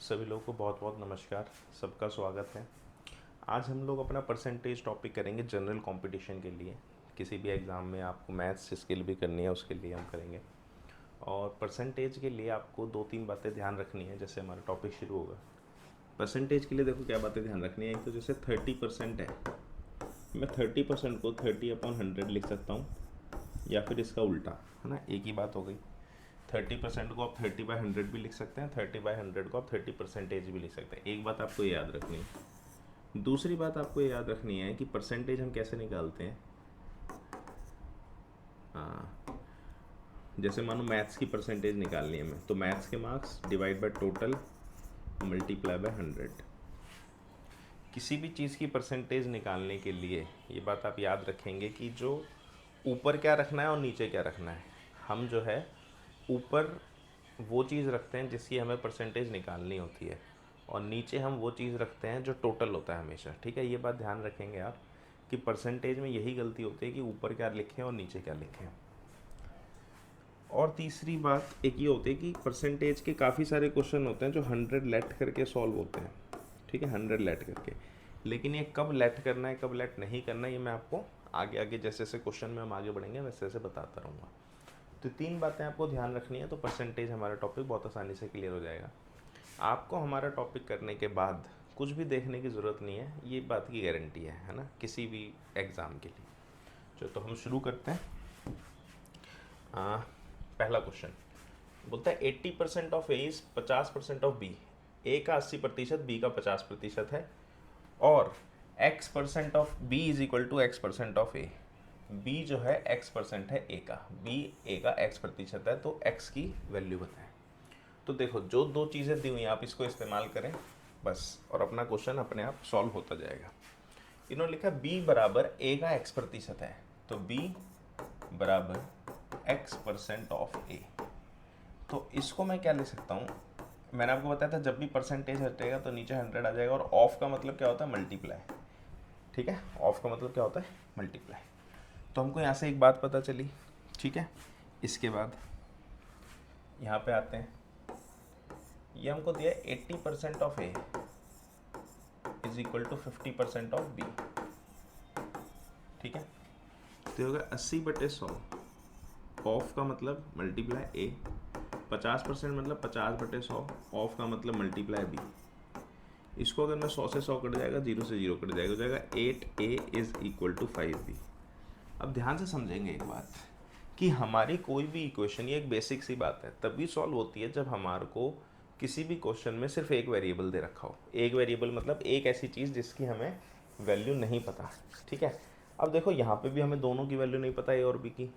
सभी लोगों को बहुत बहुत नमस्कार। सबका स्वागत है। आज हम लोग अपना परसेंटेज टॉपिक करेंगे जनरल कंपटीशन के लिए। किसी भी एग्ज़ाम में आपको मैथ्स स्किल भी करनी है, उसके लिए हम करेंगे। और परसेंटेज के लिए आपको दो तीन बातें ध्यान रखनी है जैसे हमारा टॉपिक शुरू होगा। परसेंटेज के लिए देखो क्या बातें ध्यान रखनी है। एक तो जैसे 30% है, मैं 30% को 30/100 लिख सकता हूँ, या फिर इसका उल्टा, है ना, एक ही बात हो गई। 30% को आप 30/100 भी लिख सकते हैं, 30/100 को आप 30% भी लिख सकते हैं। एक बात आपको ये याद रखनी है। दूसरी बात आपको ये याद रखनी है कि परसेंटेज हम कैसे निकालते हैं। हाँ, जैसे मानो मैथ्स की परसेंटेज निकालनी है हमें, तो मैथ्स के marks divide by total multiply by 100। किसी भी चीज़ की परसेंटेज निकालने के लिए ये बात आप याद रखेंगे कि जो ऊपर क्या रखना है और नीचे क्या रखना है। हम जो है ऊपर वो चीज़ रखते हैं जिसकी हमें परसेंटेज निकालनी होती है, और नीचे हम वो चीज़ रखते हैं जो टोटल होता है हमेशा। ठीक है, ये बात ध्यान रखेंगे आप कि परसेंटेज में यही गलती होती है कि ऊपर क्या लिखें और नीचे क्या लिखें। और तीसरी बात एक ये होती है कि परसेंटेज के काफ़ी सारे क्वेश्चन होते हैं जो 100 लेट करके सॉल्व होते हैं। ठीक है, 100 लेट करके, लेकिन ये कब लेट करना है कब लेट नहीं करना है ये मैं आपको आगे आगे जैसे जैसे क्वेश्चन में हम आगे बढ़ेंगे वैसे वैसे बताता रहूँगा। तो तीन बातें आपको ध्यान रखनी है, तो परसेंटेज हमारा टॉपिक बहुत आसानी से क्लियर हो जाएगा। आपको हमारा टॉपिक करने के बाद कुछ भी देखने की ज़रूरत नहीं है, ये बात की गारंटी है ना, किसी भी एग्ज़ाम के लिए। चलो तो हम शुरू करते हैं। पहला क्वेश्चन बोलता है 80% of A is 50% of B. A का 80%, बी का 50% है, और x% of B is equal to x% of A. B जो है x% है ए का, बी ए का x% है, तो x की वैल्यू बताएं। तो देखो जो दो चीज़ें दी हुई हैं आप इसको इस्तेमाल करें बस, और अपना क्वेश्चन अपने आप सॉल्व होता जाएगा। इन्होंने लिखा b बराबर a का x% है, तो b बराबर x% ऑफ a। तो इसको मैं क्या लिख सकता हूँ, मैंने आपको बताया था जब भी परसेंटेज हटेगा तो नीचे 100 आ जाएगा, और ऑफ का मतलब क्या होता है, मल्टीप्लाई। ठीक है, ऑफ का मतलब क्या होता है, मल्टीप्लाई। तो हमको यहाँ से एक बात पता चली। ठीक है, इसके बाद यहाँ पे आते हैं, ये हमको दिया 80% of A is equal to 50% of B. ठीक है, तो ये होगा 80/100, ऑफ का मतलब मल्टीप्लाई ए, 50% मतलब 50/100, ऑफ का मतलब मल्टीप्लाई बी। इसको अगर मैं 100 से 100 कट जाएगा, 0 से 0 कट जाएगा, हो जाएगा 8a is equal to 5b। अब ध्यान से समझेंगे एक बात कि हमारी कोई भी इक्वेशन, ये एक बेसिक सी बात है, तभी सॉल्व होती है जब हमारे को किसी भी क्वेश्चन में सिर्फ एक वेरिएबल दे रखा हो। एक वेरिएबल मतलब एक ऐसी चीज़ जिसकी हमें वैल्यू नहीं पता। ठीक है, अब देखो यहाँ पे भी हमें दोनों की वैल्यू नहीं पता ए और बी की,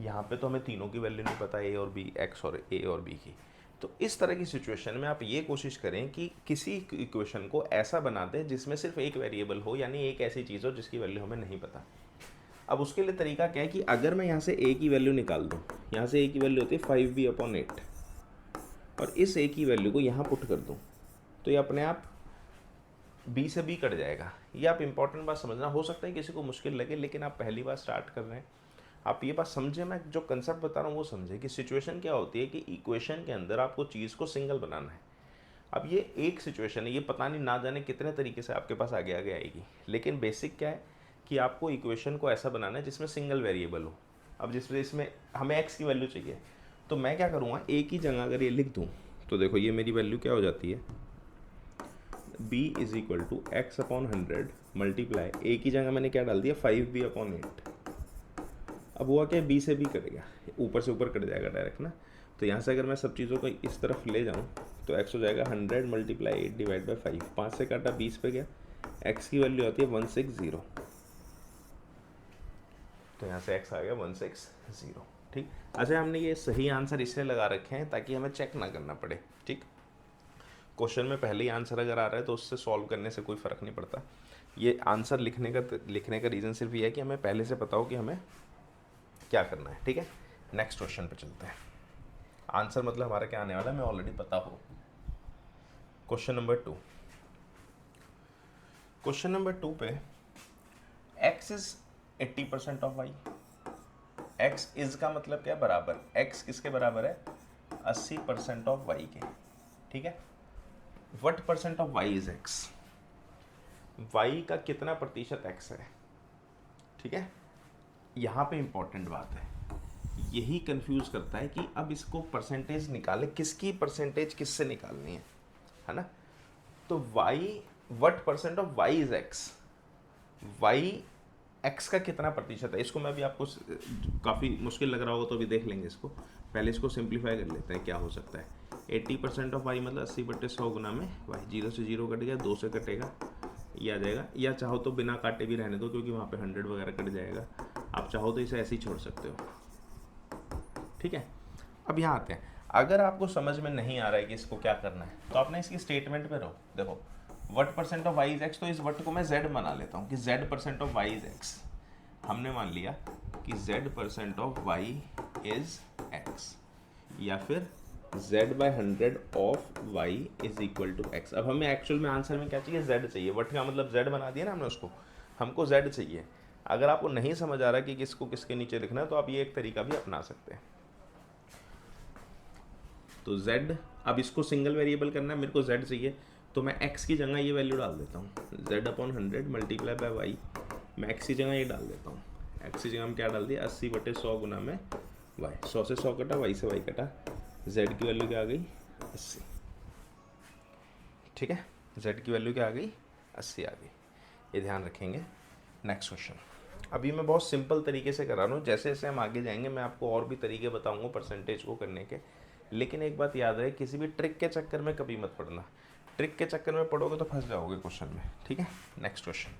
यहाँ पे तो हमें तीनों की वैल्यू नहीं पता, ए और बी, एक्स और ए और बी की। तो इस तरह की सिचुएशन में आप ये कोशिश करें कि किसी इक्वेशन को ऐसा बना दें जिसमें सिर्फ एक वेरिएबल हो, यानी एक ऐसी चीज़ हो जिसकी वैल्यू हमें नहीं पता। अब उसके लिए तरीका क्या है कि अगर मैं यहाँ से a की वैल्यू निकाल दूँ, यहाँ से a की वैल्यू होती है 5b/8, और इस a की वैल्यू को यहाँ पुट कर दूँ, तो ये अपने आप b से b कट जाएगा। ये आप इंपॉर्टेंट बात समझना, हो सकता है किसी को मुश्किल लगे, लेकिन आप पहली बार स्टार्ट कर रहे हैं, आप ये बात समझे, मैं जो कंसेप्ट बता रहा हूँ वो समझे कि सिचुएशन क्या होती है कि इक्वेशन के अंदर आपको चीज़ को सिंगल बनाना है। अब ये एक सिचुएशन है, ये पता नहीं ना जाने कितने तरीके से आपके पास आगे आगे आएगी, लेकिन बेसिक क्या है कि आपको इक्वेशन को ऐसा बनाना है जिसमें सिंगल वेरिएबल हो। अब जिसमें इसमें हमें x की वैल्यू चाहिए, तो मैं क्या करूँगा, a की जगह अगर ये लिख दूँ तो देखो ये मेरी वैल्यू क्या हो जाती है, b is equal to x/100 multiply, a की जगह मैंने क्या डाल दिया, 5b/8। अब हुआ क्या, b से b कटेगा, ऊपर से ऊपर कट जाएगा डायरेक्ट ना। तो यहाँ से अगर मैं सब चीज़ों को इस तरफ ले जाऊँ तो x हो जाएगा 100 मल्टीप्लाई 8 डिवाइड बाई 5, 5 से काटा 20 पे गया, x की वैल्यू आती है 160, तो यहाँ से x आ गया 160। ठीक, अच्छा हमने ये सही आंसर इसलिए लगा रखे हैं ताकि हमें चेक ना करना पड़े। ठीक, क्वेश्चन में पहले ही आंसर अगर आ रहा है तो उससे सॉल्व करने से कोई फ़र्क नहीं पड़ता। ये आंसर लिखने का रीज़न सिर्फ ये है कि हमें पहले से पता हो कि हमें क्या करना है। ठीक है, नेक्स्ट क्वेश्चन पे चलते हैं। आंसर मतलब हमारा क्या आने वाला है मैं ऑलरेडी पता हो। क्वेश्चन नंबर 2, क्वेश्चन नंबर 2 पे x is 80% of y। x is का मतलब क्या, बराबर, x किसके बराबर है, 80% ऑफ y के। ठीक है, what percent of Y is X, Y का कितना प्रतिशत एक्स है, ठीक है। यहाँ पे इंपॉर्टेंट बात है, यही कंफ्यूज करता है कि अब इसको परसेंटेज निकाले, किसकी परसेंटेज किससे निकालनी है ना। तो Y, what percent of Y is X, Y X का कितना प्रतिशत है, इसको मैं भी आपको काफ़ी मुश्किल लग रहा होगा तो भी देख लेंगे इसको, पहले इसको सिंप्लीफाई कर लेते हैं क्या हो सकता है। 80% ऑफ वाई मतलब 80/100 गुना में वाई, 0 से 0 कट गया, 2 से कटेगा, ये आ जाएगा, या चाहो तो बिना काटे भी रहने दो क्योंकि वहाँ पे 100 वगैरह कट जाएगा, आप चाहो तो इसे ऐसे ही छोड़ सकते हो, ठीक है। अब यहाँ आते हैं, अगर आपको समझ में नहीं आ रहा है कि इसको क्या करना है तो आपने इसकी स्टेटमेंट पे रहो, देखो what percent of Y is X, तो इस व्हाट को मैं जेड बना लेता हूँ कि Z percent of Y is X, हमने मान लिया कि Z percent of Y is X, या फिर z/100 of y is equal to x। अब हमें एक्चुअल में आंसर में क्या चाहिए, z चाहिए, वट का मतलब z बना दिया ना हमने उसको, हमको z चाहिए। अगर आपको नहीं समझ आ रहा कि किसको किसके नीचे लिखना है तो आप ये एक तरीका भी अपना सकते हैं। तो z, अब इसको सिंगल वेरिएबल करना है, मेरे को z चाहिए, तो मैं x की जगह ये वैल्यू डाल देता हूँ, z/100 मल्टीप्लाई बाय वाई, मैं x की जगह ये डाल देता हूँ, x की जगह हम क्या डाल दिया 80/100 गुना में y, 100 से 100 कटा, y से y कटा, z की वैल्यू क्या आ गई 80, ठीक है, z की वैल्यू क्या आ गई 80 आ गई, ये ध्यान रखेंगे। नेक्स्ट क्वेश्चन, अभी मैं बहुत सिंपल तरीके से करा रहा हूँ, जैसे जैसे हम आगे जाएंगे मैं आपको और भी तरीके बताऊंगा परसेंटेज को करने के, लेकिन एक बात याद रहे, किसी भी ट्रिक के चक्कर में कभी मत पड़ना, ट्रिक के चक्कर में पढ़ोगे तो फंस जाओगे क्वेश्चन में, ठीक है। Next question,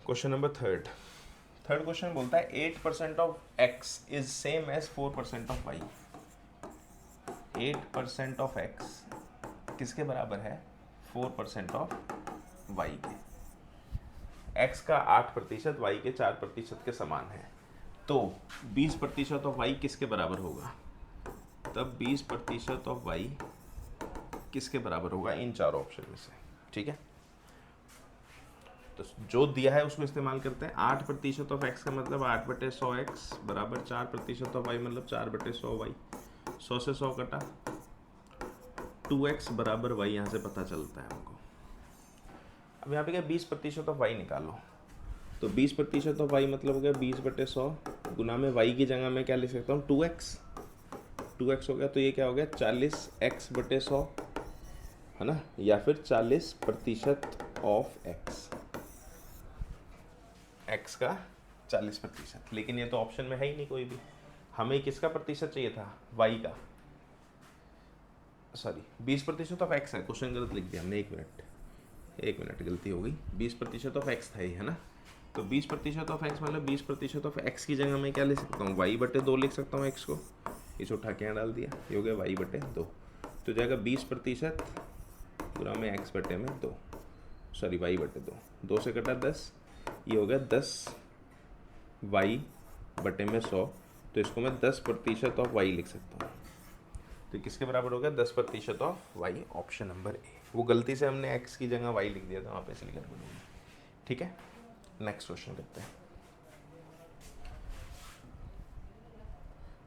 question number third question बोलता है 8% of x is same as 4% of y, 8% of x किसके बराबर है 4% ऑफ y के, x का 8% y के 4% के समान है, तो 20% ऑफ y किसके बराबर होगा, तब 20% ऑफ y किसके बराबर होगा इन चारों ऑप्शन में से, ठीक है। तो जो दिया है उसको इस्तेमाल करते हैं, 8% ऑफ x का मतलब 8/100x बराबर 4% ऑफ y मतलब 4/100y, 100 से 100 कटा, 2x बराबर y यहाँ से पता चलता है हमको। अब यहाँ पे क्या 20% ऑफ y निकालो, तो 20% ऑफ y मतलब हो गया 20/100 गुना में y की जगह मैं क्या लिख सकता हूँ 2x हो गया, तो ये क्या हो गया 40x/100 है ना, या फिर 40% ऑफ x का 40%, लेकिन ये तो ऑप्शन में है ही नहीं कोई भी, हमें किसका प्रतिशत चाहिए था y का, सॉरी 20% ऑफ x है, क्वेश्चन गलत लिख दिया हमने, एक मिनट गलती हो गई, 20% ऑफ x था ये है ना, तो 20% ऑफ x मतलब 20% ऑफ x की जगह मैं क्या लिख सकता हूँ y/2 लिख सकता हूँ, x को इसे उठा के यहाँ डाल दिया, ये हो गया y/2, तो जाएगा 20% पूरा में x/2, सॉरी y/2, 2 से कटा 10, ये हो गया 10 y/100, तो इसको मैं 10% ऑफ y लिख सकता हूँ, तो किसके बराबर हो गया 10% of y, option number A. वो गलती से हमने x की जगह y लिख दिया था वहाँ पे, इसलिए गड़बड़ हो गई, ठीक है। नेक्स्ट क्वेश्चन करते हैं,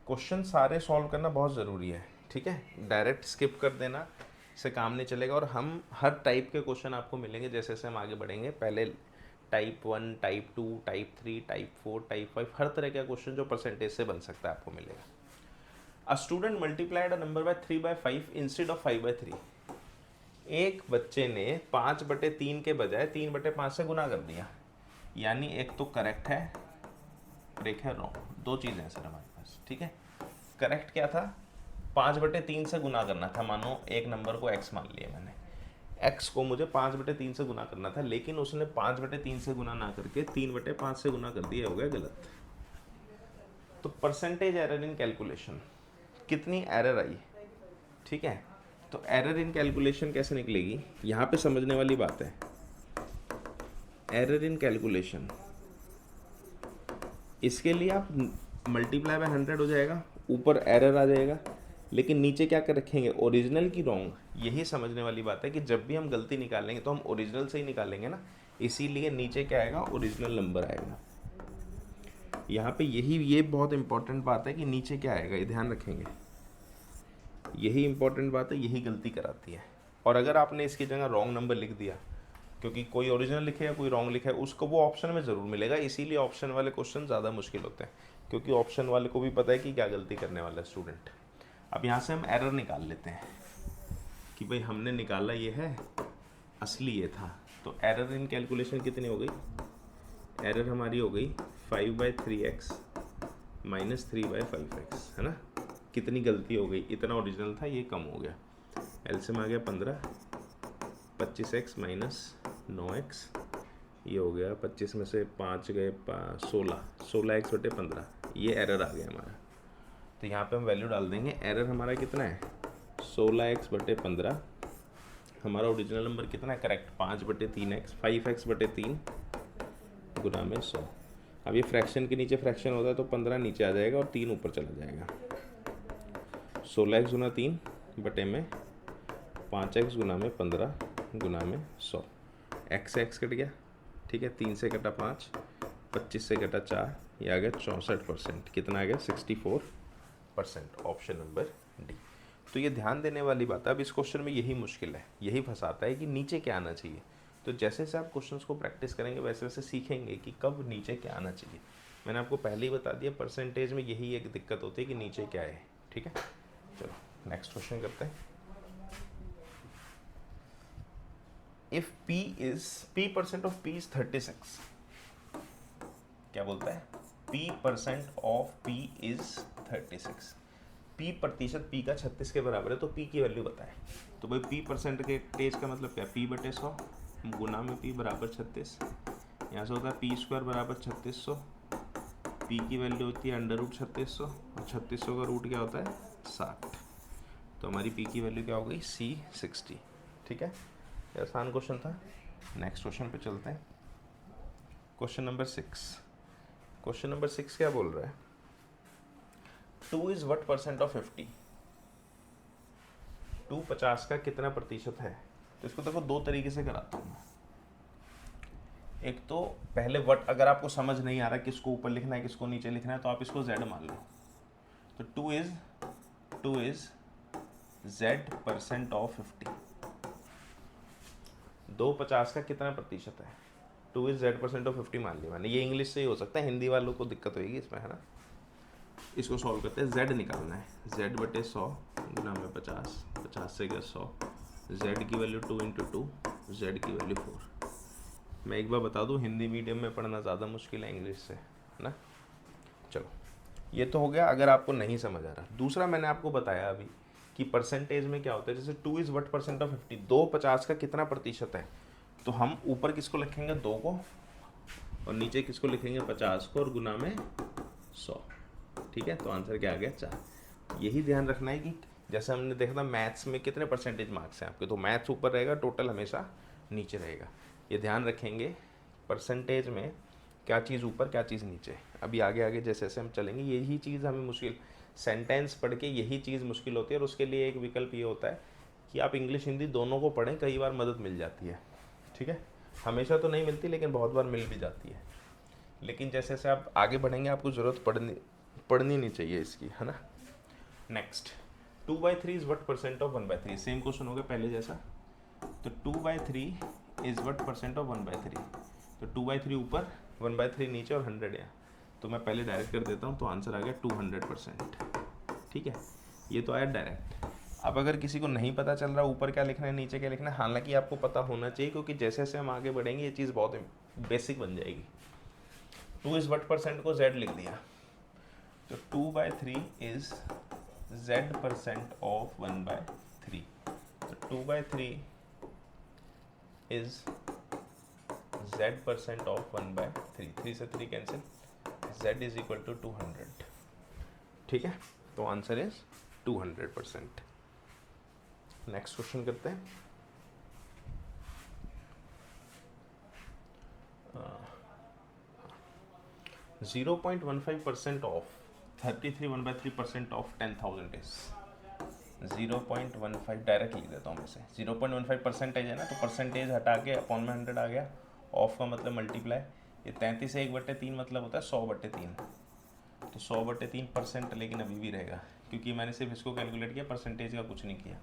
क्वेश्चन सारे सॉल्व करना बहुत ज़रूरी है, ठीक है, डायरेक्ट स्किप कर देना से काम नहीं चलेगा, और हम हर टाइप के क्वेश्चन आपको मिलेंगे जैसे जैसे हम आगे बढ़ेंगे, पहले type 1, type 2, type 3, type 4, type 5, हर तरह का क्वेश्चन जो परसेंटेज से बन सकता है आपको मिलेगा। A student multiplied a number by 3/5 instead of 5/3, एक बच्चे ने 5/3 के बजाय 3/5 से गुना कर दिया, यानी एक तो करेक्ट है और एक है रॉन्ग, दो चीज़ें हैं सर हमारे पास, ठीक है। करेक्ट क्या था, 5/3 से गुना करना था, मानो एक नंबर को x मान लिया मैंने, x को मुझे 5/3 से गुना करना था, लेकिन उसने 5/3 से गुना ना करके 3/5 से गुना कर दिया, हो गया गलत। तो परसेंटेज एरर इन कैलकुलेशन, कितनी एरर आई, ठीक है। तो एरर इन कैलकुलेशन कैसे निकलेगी, यहाँ पे समझने वाली बात है, एरर इन कैलकुलेशन, इसके लिए आप मल्टीप्लाई बाय 100 हो जाएगा, ऊपर एरर आ जाएगा, लेकिन नीचे क्या कर रखेंगे ओरिजिनल की रॉन्ग, यही समझने वाली बात है कि जब भी हम गलती निकालेंगे तो हम ओरिजिनल से ही निकालेंगे ना, इसीलिए नीचे क्या आएगा ओरिजिनल नंबर आएगा। यहाँ पे ये बहुत इंपॉर्टेंट बात है कि नीचे क्या आएगा, ये ध्यान रखेंगे, यही इंपॉर्टेंट बात है, यही गलती कराती है। और अगर आपने इसकी जगह रॉन्ग नंबर लिख दिया, क्योंकि कोई ओरिजिनल लिखे या कोई रॉन्ग लिखा है, उसको वो ऑप्शन में ज़रूर मिलेगा। इसीलिए ऑप्शन वाले क्वेश्चन ज़्यादा मुश्किल होते हैं, क्योंकि ऑप्शन वाले को भी पता है कि क्या गलती करने वाला है स्टूडेंट। अब यहाँ से हम एरर निकाल लेते हैं कि भाई हमने निकाला ये है, असली ये था। तो एरर इन कैलकुलेशन कितनी हो गई? एरर हमारी हो गई 5/3x माइनस 3/5x, है ना। कितनी गलती हो गई? इतना ओरिजिनल था, ये कम हो गया। एलसीएम आ गया 15, 25x माइनस 9x, ये हो गया 25 में से 5 गए 16x/15, ये एरर आ गया हमारा। तो यहाँ पे हम वैल्यू डाल देंगे। एरर हमारा कितना है? 16x/15। हमारा ओरिजिनल नंबर कितना है करेक्ट? 5/3x, 5x/3 गुना में 100। अब ये फ्रैक्शन के नीचे फ्रैक्शन होता है तो 15 नीचे आ जाएगा और 3 ऊपर चला जाएगा। 16x गुना 3 बटे में 5x गुना में 15 गुना में 100। x से x कट गया, ठीक है। 3 से कटा 5, 25 से कटा 4, ये आ गया 64%। कितना आ गया? 64%। Option number D. तो ये ध्यान देने वाली बात है। अब इस क्वेश्चन में यही मुश्किल है, यही फंसाता है कि नीचे क्या आना चाहिए। तो जैसे जैसे आप क्वेश्चंस को प्रैक्टिस करेंगे वैसे वैसे सीखेंगे कि कब नीचे क्या आना चाहिए। मैंने आपको पहले ही बता दिया, परसेंटेज में यही एक दिक्कत होती है कि नीचे क्या है, ठीक है। चलो नेक्स्ट क्वेश्चन करते हैं। If p% of p is 36, क्या बोलता है? p% of p is 36। p प्रतिशत p का 36 के बराबर है, तो p की वैल्यू बताएं। तो भाई p% के तेज का मतलब क्या? p/100 गुना में p बराबर 36। यहाँ से होता है p² बराबर 3600। p की वैल्यू होती है √3600 और 3600 का रूट क्या होता है? 60। तो हमारी p की वैल्यू क्या हो गई? C 60। ठीक है, ये आसान क्वेश्चन था। नेक्स्ट क्वेश्चन पे चलते हैं। Question number 6। क्वेश्चन नंबर 6 क्या बोल रहा है? 2 इज व्हाट परसेंट ऑफ 50? 2 50 का कितना प्रतिशत है? तो इसको देखो दो तरीके से कराता हूँ। एक तो पहले व्हाट, अगर आपको समझ नहीं आ रहा किसको ऊपर लिखना है किसको नीचे लिखना है, तो आप इसको z मान लो। तो 2 इज z% ऑफ 50। 2 50 का कितना प्रतिशत है? 2 इज z% ऑफ 50 मान लिया मैंने। ये इंग्लिश से ही हो सकता है, हिंदी वालों को दिक्कत होगी इसमें, है ना। इसको सॉल्व करते हैं। z निकालना है, z/100 गुना में 50, 50 से गया 100। z की वैल्यू 2 × 2, z की वैल्यू 4। मैं एक बार बता दूं, हिंदी मीडियम में पढ़ना ज़्यादा मुश्किल है इंग्लिश से, है ना। चलो ये तो हो गया अगर आपको नहीं समझ आ रहा। दूसरा मैंने आपको बताया अभी कि परसेंटेज में क्या होता है। जैसे 2 इज व्हाट परसेंट ऑफ 50, 2 50 का कितना प्रतिशत है? तो हम ऊपर किसको लिखेंगे? 2 को, और नीचे किसको लिखेंगे? 50 को, और गुना में 100। ठीक है, तो आंसर क्या आ गया? 4। यही ध्यान रखना है कि जैसे हमने देखा था मैथ्स में कितने परसेंटेज मार्क्स हैं आपके, तो मैथ्स ऊपर रहेगा, टोटल हमेशा नीचे रहेगा। ये ध्यान रखेंगे परसेंटेज में क्या चीज़ ऊपर क्या चीज़ नीचे। अभी आगे आगे जैसे जैसे हम चलेंगे यही चीज़ हमें मुश्किल, सेंटेंस पढ़ के यही चीज़ मुश्किल होती है। और उसके लिए एक विकल्प ये होता है कि आप इंग्लिश हिंदी दोनों को पढ़ें, कई बार मदद मिल जाती है। ठीक है, हमेशा तो नहीं मिलती लेकिन बहुत बार मिल भी जाती है। लेकिन जैसे जैसे आप आगे बढ़ेंगे आपको ज़रूरत पढ़नी नहीं चाहिए इसकी, है ना। Next, 2/3 is what percent of 1/3? Same question हो गया पहले जैसा। तो 2/3 इज व्हाट परसेंट ऑफ 1/3? तो 2/3 ऊपर, 1/3 नीचे और 100 यहाँ। तो मैं पहले डायरेक्ट कर देता हूँ, तो आंसर आ गया 200%। ठीक है, ये तो आया डायरेक्ट। अब अगर किसी को नहीं पता चल रहा ऊपर क्या लिखना है नीचे क्या लिखना है, हालांकि आपको पता होना चाहिए, क्योंकि जैसे जैसे हम आगे बढ़ेंगे ये चीज़ बहुत बेसिक बन जाएगी। 2 इज व्हाट परसेंट को z लिख दिया, तो 2/3 इज z% ऑफ 1/3। तो 2/3 इज z% ऑफ 1/3। 3 से 3 cancel, z is equal to 200। ठीक है, तो आंसर इज 200%। नेक्स्ट क्वेश्चन करते हैं। 0.15% ऑफ 33 1/3% ऑफ 10,000 इज 0.15। डायरेक्ट लिख देता हूँ मैं इसे। 0.15 परसेंटेज है ना, तो परसेंटेज हटा के अपॉन में 100 आ गया। ऑफ का मतलब मल्टीप्लाई, ये 33 से 1/3 मतलब होता है 100/3। तो 100/3%, लेकिन अभी भी रहेगा क्योंकि मैंने सिर्फ इसको कैलकुलेट किया, परसेंटेज का कुछ नहीं किया।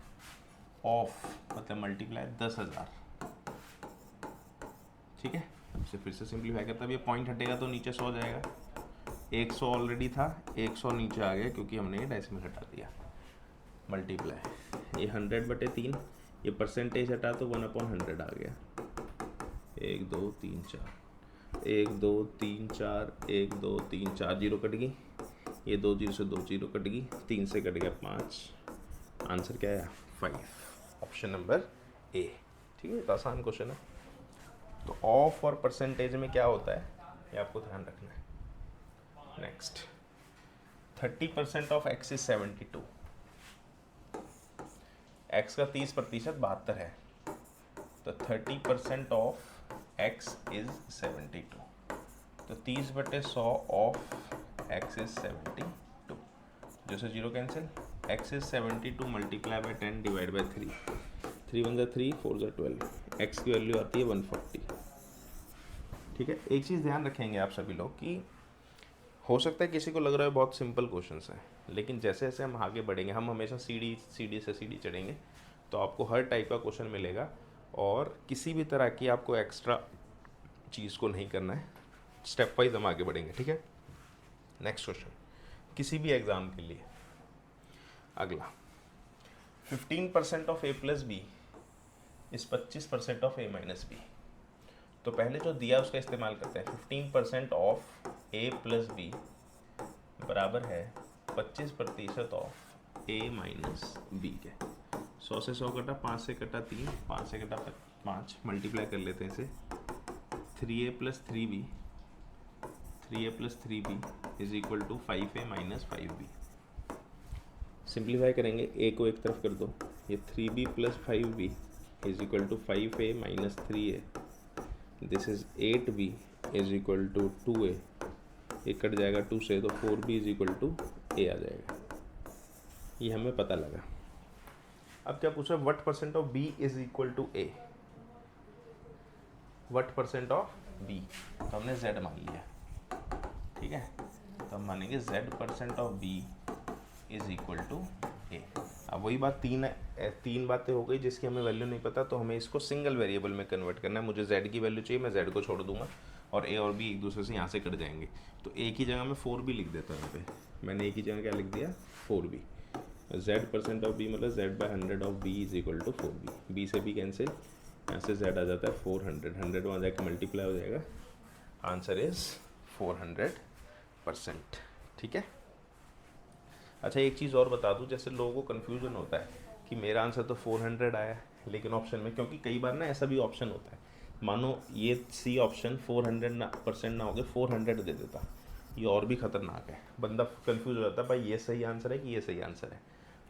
ऑफ मतलब मल्टीप्लाई 10,000, ठीक है। इसे फिर से सिंप्लीफाई करता, अब ये पॉइंट हटेगा तो नीचे 100 जाएगा, 100 ऑलरेडी था, 100 नीचे आ गया क्योंकि हमने ये डेसिमल हटा दिया। मल्टीप्लाई ये 100/3, ये परसेंटेज हटा तो 1/100 आ गया। 1 2 3 4, 1 2 3 4, 1 2 3 4, जीरो कट गई, ये 2 जीरो से 2 जीरो कट गई, 3 से कट गया 5, आंसर क्या आया 5, ऑप्शन नंबर ए, ठीक है। तो आसान क्वेश्चन है। तो ऑफ और परसेंटेज में क्या होता है ये आपको ध्यान रखना है। Next, 30% of x is 72, x का 30% 72 है, तो 30% ऑफ x इज 72, तो 30/100 ऑफ x इज 72, जैसे zero cancel, x is 72 multiply by 10 divide by 3, 3 1 3 4 12, x की वैल्यू आती है 140, ठीक है। एक चीज़ ध्यान रखेंगे आप सभी लोग कि हो सकता है किसी को लग रहा है बहुत सिंपल क्वेश्चंस हैं, लेकिन जैसे जैसे हम आगे बढ़ेंगे, हम हमेशा सीढ़ी से सीढ़ी चढ़ेंगे, तो आपको हर टाइप का क्वेश्चन मिलेगा और किसी भी तरह की आपको एक्स्ट्रा चीज़ को नहीं करना है, स्टेप वाइज हम आगे बढ़ेंगे, ठीक है। नेक्स्ट क्वेश्चन, किसी भी एग्ज़ाम के लिए अगला, 15% ऑफ a प्लस बी इस 25% ऑफ a माइनस बी। तो पहले जो दिया उसका इस्तेमाल करते हैं। 15% ऑफ a प्लस बी बराबर है 25% ऑफ a माइनस बी के। 100 से 100 कटा, 5 से कटा 3, 5 से कटा 5, मल्टीप्लाई कर लेते हैं इसे, 3a plus 3b, 3a plus 3b is equal to 5a minus 5b। Simplify करेंगे, a को एक तरफ कर दो, ये 3b plus 5b is equal to 5a minus 3a, this is 8b is equal to 2a, ये कट जाएगा 2 से, तो 4b is equal to a आ जाएगा, ये हमें पता लगा। अब क्या पूछा, what percent of b is equal to a, what percent of b, तो हमने z मान लिया, ठीक है। तो हम मानेंगे z% of b is equal to a। अब वही बात, तीन बातें हो गई जिसकी हमें वैल्यू नहीं पता, तो हमें इसको सिंगल वेरिएबल में कन्वर्ट करना है। मुझे z की वैल्यू चाहिए, मैं z को छोड़ दूंगा और a और b एक दूसरे से यहाँ से कट जाएंगे, तो a की जगह मैं 4b लिख देता हूँ। यहाँ पे मैंने a की जगह क्या लिख दिया 4b, z% ऑफ b मतलब z/100 of b is equal to 4b, b से b कैंसिल, यहाँ से z आ जाता है 400, 100 वहाँ जाके मल्टीप्लाई हो जाएगा, आंसर इज 400%, ठीक है। अच्छा एक चीज़ और बता दूं, जैसे लोगों को कन्फ्यूजन होता है कि मेरा आंसर तो 400 आया है लेकिन ऑप्शन में, क्योंकि कई बार ना ऐसा भी ऑप्शन होता है, मानो ये सी ऑप्शन 400% ना हो गया 400 दे देता, ये और भी ख़तरनाक है, बंदा कंफ्यूज हो जाता है भाई ये सही आंसर है कि ये सही आंसर है।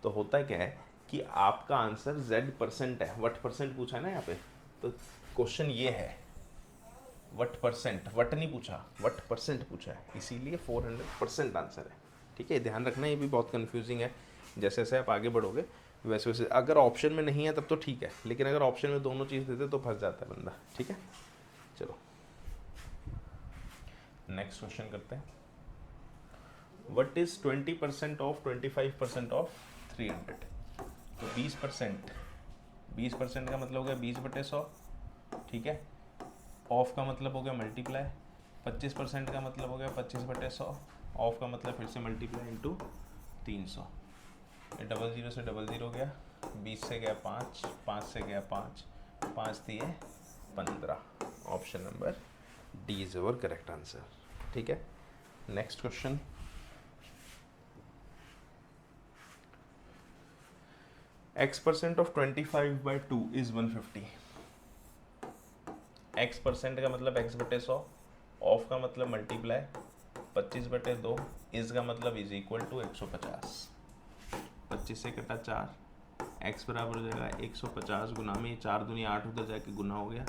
तो होता क्या है कि आपका आंसर z% है, वट परसेंट पूछा है ना यहाँ पे, तो क्वेश्चन ये है वट परसेंट, वट नहीं पूछा, वट परसेंट पूछा है, इसीलिए 400% आंसर है, ठीक है। ध्यान रखना, ये भी बहुत कंफ्यूजिंग है, जैसे जैसे आप आगे बढ़ोगे वैसे वैसे, अगर ऑप्शन में नहीं है तब तो ठीक है, लेकिन अगर ऑप्शन में दोनों चीज़ देते तो फंस जाता है बंदा, ठीक है। चलो नेक्स्ट क्वेश्चन करते हैं, व्हाट इज 20% ऑफ 25% ऑफ 300। तो 20% का मतलब हो गया 20/100, ठीक है। ऑफ का मतलब हो गया मल्टीप्लाई, 25% का मतलब हो गया 25/100, ऑफ का मतलब फिर से मल्टीप्लाई इंटू 300, ये 00 से 00 गया, 20 से गया 5, 5 से गया 5, 5 दिए 15, option number D is our correct answer, ठीक है। Next question, x% of 25/2 is 150। x% का मतलब x/100, ऑफ का मतलब मल्टीप्लाई 25/2, इज का मतलब इज इक्वल टू 150, 25 से कटा 4, x बराबर हो जाएगा 150 गुना में 4 दूनी 8 उधर जाके गुना हो गया,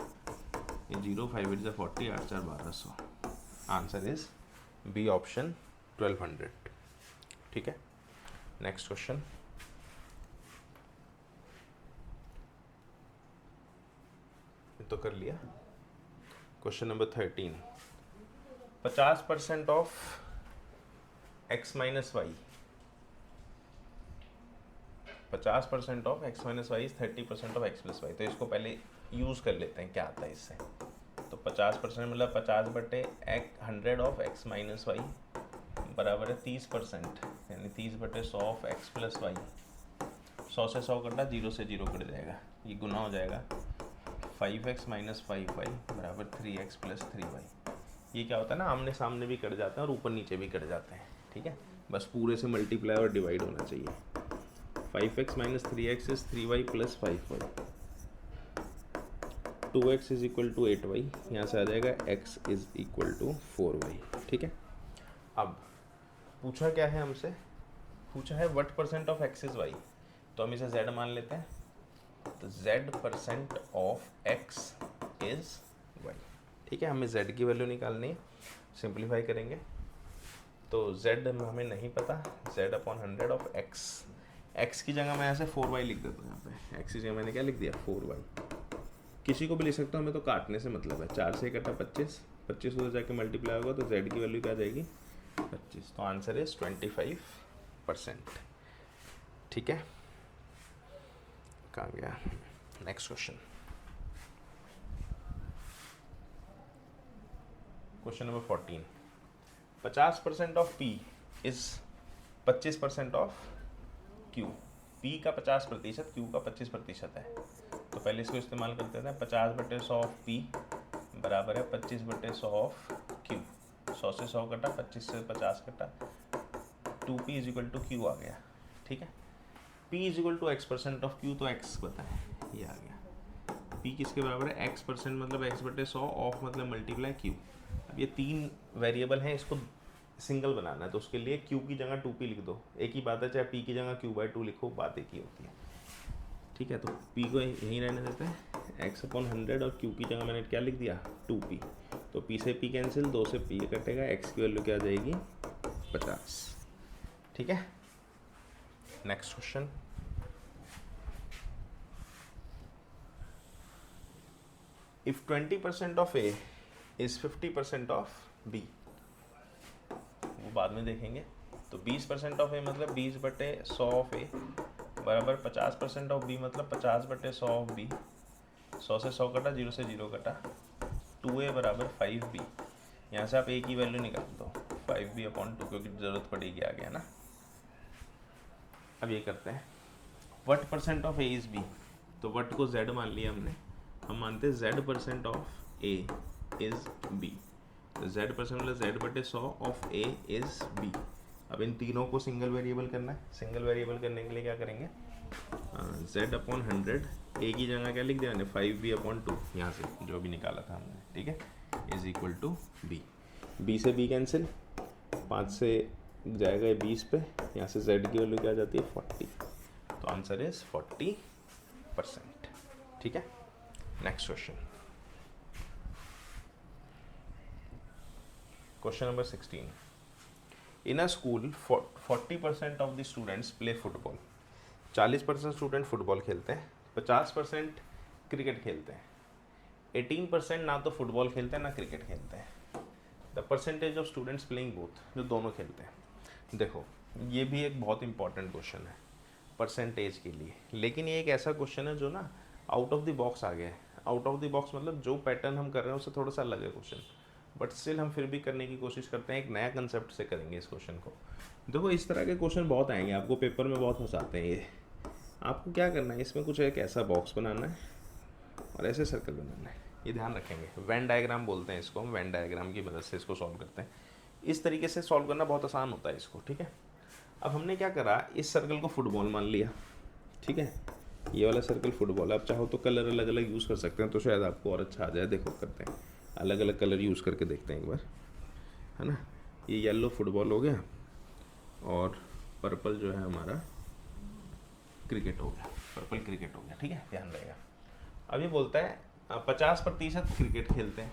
ये 0 5 8 40, 8 4 1200, आंसर इज बी ऑप्शन 1200, ठीक है। नेक्स्ट क्वेश्चन, तो कर लिया। Question number 13, 50% of x minus Y 50% of x minus Y is 30% of x plus Y. तो इसको पहले यूज़ कर लेते हैं क्या आता है इससे। तो 50% मतलब 50/100 ऑफ x माइनस वाई बराबर है 30%, यानी 30/100 ऑफ x प्लस वाई। 100 से 100 कटा, 0 से 0 कट जाएगा, ये गुना हो जाएगा 5x माइनस 5y बराबर 3x प्लस 3y। ये क्या होता है ना, आमने सामने भी कट जाते हैं और ऊपर नीचे भी कट जाते हैं, ठीक है। बस पूरे से मल्टीप्लाई और डिवाइड होना चाहिए। 5x minus 3x is 3y plus 5y। 2x is equal to 8y, यहाँ से आ जाएगा x is equal to 4y, ठीक है। अब पूछा क्या है हमसे, पूछा है what percent of x is y, तो हम इसे z मान लेते हैं। तो z% of x is y, ठीक है। हमें z की वैल्यू निकालनी है, सिंप्लीफाई करेंगे तो z हमें नहीं पता, z/100 ऑफ x की जगह मैं यहाँ से 4y लिख देता हूँ। यहाँ पे x की जगह मैंने क्या लिख दिया, 4y। किसी को भी लिख सकता हूँ, हमें तो काटने से मतलब है। 4 से कटा 25, 25 उधर जाके मल्टीप्लाई होगा तो z की वैल्यू क्या आ जाएगी, 25। तो आंसर इज 25%, ठीक है। कहाँ गया next question, question number 14। 50% of p is 25% of q। p का 50%, q का 25% है। तो पहले इसको इस्तेमाल करते हैं। 50/100 ऑफ p बराबर है 25/100 ऑफ q। 100 से 100 कटा, 25 से 50 कटा, 2p is equal to q आ गया, ठीक है। p is equal to x% of q, तो x पता है, ये आ गया। p किसके बराबर है, x% मतलब x/100 ऑफ मतलब मल्टीप्लाई q। अब ये 3 वेरिएबल हैं, इसको सिंगल बनाना है, तो उसके लिए q की जगह 2p लिख दो। एक ही बात है, चाहे p की जगह q/2 लिखो, बात एक ही होती है, ठीक है। तो p को यहीं रहने देते हैं, x/100 और q की जगह मैंने क्या लिख दिया, 2p। तो p से p कैंसिल, 2 से p कटेगा, x की वैल्यू क्या आ जाएगी, 50, ठीक है। Next question, if 20% of a is 50% of b, वो बाद में देखेंगे। तो 20% ऑफ a मतलब 20/100 ऑफ a बराबर 50% ऑफ b मतलब 50/100 ऑफ b। 100 से 100 कटा, 0 से 0 कटा, 2a बराबर 5b। यहाँ से आप a की वैल्यू निकाल दो, 5b/2, क्योंकि ज़रूरत पड़ेगी आगे, है ना। अब ये करते हैं, what percent of a is b। तो व्हाट को z मान लिया हमने, हम मानते हैं z% of a is b। तो z% मतलब z/100 of a is b। अब इन तीनों को सिंगल वेरिएबल करना है। सिंगल वेरिएबल करने के लिए क्या करेंगे, z/100, a की जगह क्या लिख दिया मैंने, 5b/2, यहाँ से जो भी निकाला था हमने, ठीक है, is equal to b। b से b कैंसिल, 5 से जाएगा 20 पे, यहाँ से z की वैल्यू क्या आ जाती है, 40। तो आंसर इज 40%, ठीक है। Next question, question number 16। In a school 40% of the students play football. 40% student football खेलते हैं, 50% क्रिकेट खेलते हैं, 18% ना तो फुटबॉल खेलते हैं ना क्रिकेट खेलते हैं। The percentage of students playing both, जो दोनों खेलते हैं। देखो, ये भी एक बहुत इंपॉर्टेंट क्वेश्चन है परसेंटेज के लिए, लेकिन ये एक ऐसा क्वेश्चन है जो ना आउट ऑफ द बॉक्स आ गया है। आउट ऑफ द बॉक्स मतलब जो पैटर्न हम कर रहे हैं उससे थोड़ा सा अलग है क्वेश्चन, बट स्टिल हम फिर भी करने की कोशिश करते हैं, एक नया कंसेप्ट से करेंगे इस क्वेश्चन को। देखो, इस तरह के क्वेश्चन बहुत आएंगे आपको पेपर में, बहुत फंसाते हैं ये। आपको क्या करना है, इसमें कुछ एक ऐसा बॉक्स बनाना है और ऐसे सर्कल बनाना है, ये ध्यान रखेंगे। वेन डायग्राम बोलते हैं इसको, हम वेन डायग्राम की मदद से इसको सॉल्व करते हैं। इस तरीके से सॉल्व करना बहुत आसान होता है इसको, ठीक है। अब हमने क्या करा, इस सर्कल को फुटबॉल मान लिया, ठीक है। ये वाला सर्कल फुटबॉल, आप चाहो तो कलर अलग अलग यूज़ कर सकते हैं, तो शायद आपको और अच्छा आ जाए। देखो, करते हैं, अलग अलग कलर यूज़ करके देखते हैं एक बार, है ना। ये येलो फुटबॉल हो गया और पर्पल जो है हमारा क्रिकेट हो गया, पर्पल क्रिकेट हो गया, ठीक है, ध्यान रहेगा। अब ये बोलता है 50% क्रिकेट खेलते हैं,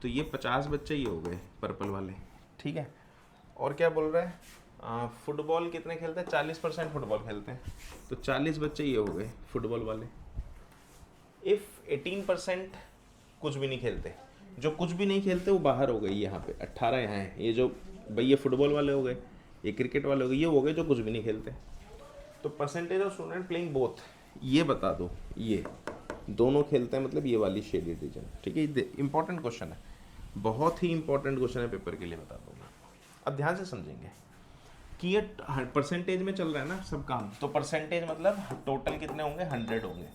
तो ये 50 बच्चे ही हो गए पर्पल वाले, ठीक है। और क्या बोल रहा है, फुटबॉल कितने खेलते हैं, 40% फुटबॉल खेलते हैं, तो 40 बच्चे ये हो गए फुटबॉल वाले। इफ़ 18% कुछ भी नहीं खेलते, जो कुछ भी नहीं खेलते वो बाहर हो गए, यहाँ पे 18 यहाँ है। ये जो भाई ये फुटबॉल वाले हो गए, ये क्रिकेट वाले हो गए, ये हो गए जो कुछ भी नहीं खेलते। तो percentage of student playing both, ये बता दो, ये दोनों खेलते हैं मतलब ये वाली शेडेड रीजन, ठीक है। इंपॉर्टेंट क्वेश्चन है, बहुत ही इंपॉर्टेंट क्वेश्चन है पेपर के लिए, बता दूंगा। अब ध्यान से समझेंगे कि ये परसेंटेज में चल रहा है ना सब काम, तो परसेंटेज मतलब टोटल कितने होंगे, 100 होंगे।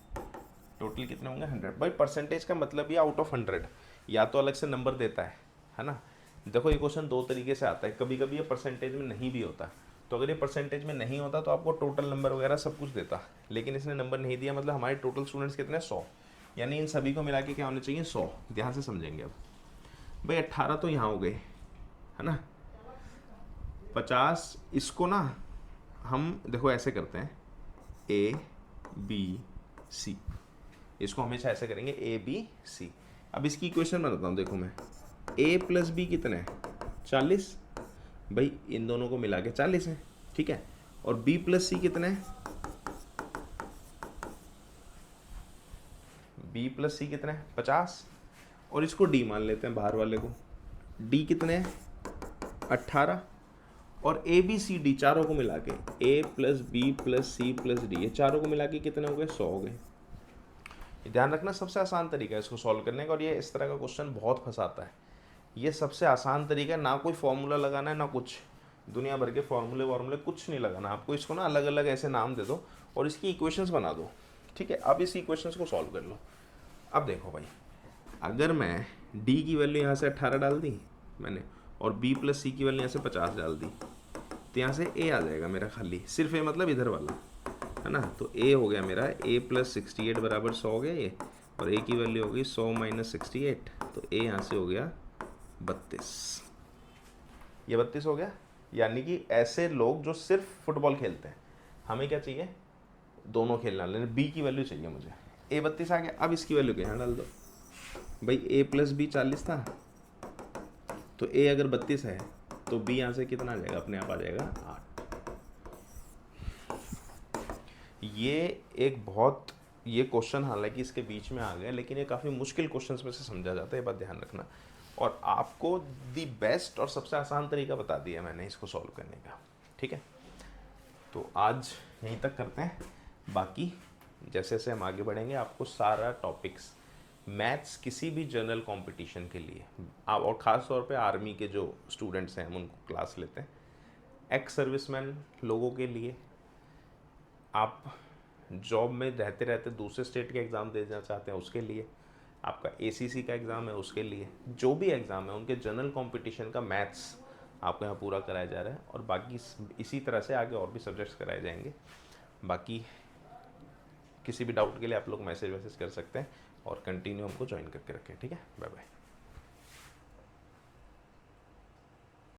टोटल कितने होंगे, 100। भाई परसेंटेज का मतलब ये आउट ऑफ 100, या तो अलग से नंबर देता है ना। देखो ये क्वेश्चन दो तरीके से आता है, कभी कभी ये परसेंटेज में नहीं भी होता, तो अगर ये परसेंटेज में नहीं होता तो आपको टोटल नंबर वगैरह सब कुछ देता, लेकिन इसने नंबर नहीं दिया, मतलब हमारे टोटल स्टूडेंट्स कितने, 100, यानी इन सभी को मिला के क्या होने चाहिए, 100। ध्यान से समझेंगे। अब भाई 18 तो यहाँ हो गए, है ना, 50, इसको ना हम देखो ऐसे करते हैं, ए बी सी, इसको हमेशा ऐसे करेंगे, ए बी सी। अब इसकी इक्वेशन बनाता हूँ, देखो मैं, ए प्लस बी कितने हैं, 40, भाई इन दोनों को मिला के 40 है, ठीक है। और बी प्लस सी कितने हैं, बी प्लस सी कितने हैं, 50, और इसको डी मान लेते हैं बाहर वाले को, डी कितने हैं, 18, और ए बी सी डी चारों को मिला के, A plus B plus C plus D, ये चारों को मिला के कितने हो गए, 100 हो गए। ध्यान रखना सबसे आसान तरीका है इसको सॉल्व करने का, और ये इस तरह का क्वेश्चन बहुत फंसाता है। ये सबसे आसान तरीका है, ना कोई फॉर्मूला लगाना है, ना कुछ दुनिया भर के फॉर्मूले कुछ नहीं लगाना आपको, इसको ना अलग अलग ऐसे नाम दे दो और इसकी इक्वेशंस बना दो, ठीक है। अब इस इक्वेशंस को सॉल्व कर लो। अब देखो भाई, अगर मैं डी की वैल्यू यहाँ से 18 डाल दी मैंने, और बी प्लस सी की वैल्यू यहाँ से 50 डाल दी, तो यहाँ से ए आ जाएगा मेरा खाली, सिर्फ ए मतलब इधर वाला, है ना। तो ए हो गया मेरा, ए प्लस 68 बराबर 100 हो गया ये, और ए की वैल्यू हो गई 100 माइनस 68, तो ए यहाँ से हो गया 32, ये 32 हो गया। यानी कि ऐसे लोग जो सिर्फ फुटबॉल खेलते हैं, हमें क्या चाहिए, दोनों खेलना, लेकिन बी की वैल्यू चाहिए मुझे, ए 32 आ गया। अब इसकी वैल्यू क्या डाल दो भाई, ए प्लस बी 40 था, तो ए अगर 32 है तो बी यहाँ से कितना आ जाएगा, अपने आप आ जाएगा 8। ये एक बहुत, ये क्वेश्चन हालांकि इसके बीच में आ गया, लेकिन ये काफ़ी मुश्किल क्वेश्चंस में से समझा जाता है, ये बात ध्यान रखना। और आपको दी बेस्ट और सबसे आसान तरीका बता दिया मैंने इसको सॉल्व करने का, ठीक है। तो आज यहीं तक करते हैं, बाकी जैसे जैसे हम आगे बढ़ेंगे आपको सारा टॉपिक्स मैथ्स किसी भी जनरल कंपटीशन के लिए आप, और ख़ास तौर पे आर्मी के जो स्टूडेंट्स हैं हम उनको क्लास लेते हैं, एक्स सर्विसमैन लोगों के लिए, आप जॉब में रहते रहते दूसरे स्टेट के एग्ज़ाम देना चाहते हैं उसके लिए, आपका एसीसी का एग्ज़ाम है उसके लिए, जो भी एग्ज़ाम है उनके जनरल कंपटीशन का मैथ्स आपको यहाँ पूरा कराया जा रहा है, और बाकी इसी तरह से आगे और भी सब्जेक्ट्स कराए जाएंगे। बाकी किसी भी डाउट के लिए आप लोग मैसेज कर सकते हैं, और कंटिन्यू हमको ज्वाइन करके रखें, ठीक है। Bye bye.